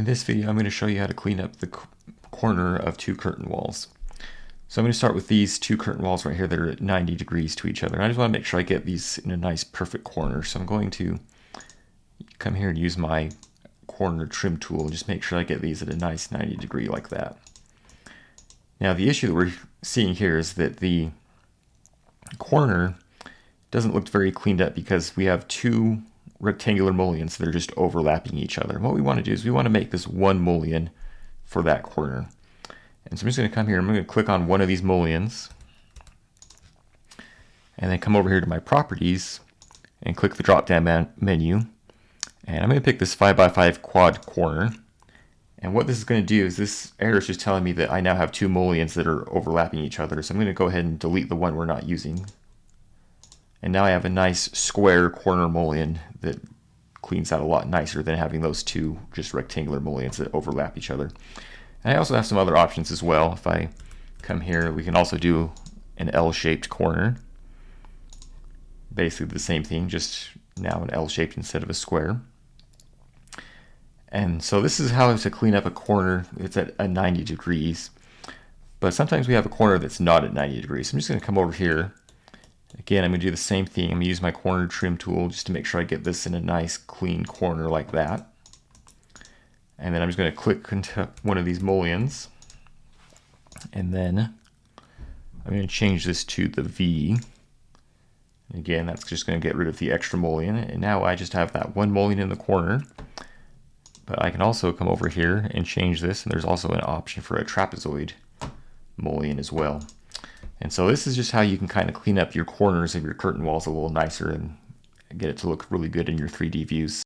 In this video, I'm going to show you how to clean up the corner of two curtain walls. So I'm going to start with these two curtain walls right here that are at 90 degrees to each other. And I just want to make sure I get these in a nice perfect corner. So I'm going to come here and use my corner trim tool and just make sure I get these at a nice 90 degree like that. Now the issue that we're seeing here is that the corner doesn't look very cleaned up because we have two rectangular mullions that are just overlapping each other. And what we want to do is we want to make this one mullion for that corner. And so I'm just going to come here, I'm going to click on one of these mullions and then come over here to my properties and click the drop down menu. And I'm going to pick this 5x5 quad corner. And what this is going to do is this error is just telling me that I now have two mullions that are overlapping each other. So I'm going to go ahead and delete the one we're not using. And now I have a nice square corner mullion that cleans out a lot nicer than having those two just rectangular mullions that overlap each other. And I also have some other options as well. If I come here, we can also do an L-shaped corner. Basically the same thing, just now an L-shaped instead of a square. And so this is how to clean up a corner. It's at 90 degrees. But sometimes we have a corner that's not at 90 degrees. So I'm just going to come over here. Again, I'm going to do the same thing. I'm going to use my corner trim tool just to make sure I get this in a nice clean corner like that. And then I'm just going to click into one of these mullions. And then I'm going to change this to the V. And again, that's just going to get rid of the extra mullion. And now I just have that one mullion in the corner. But I can also come over here and change this. And there's also an option for a trapezoid mullion as well. And so this is just how you can kind of clean up your corners of your curtain walls a little nicer and get it to look really good in your 3D views.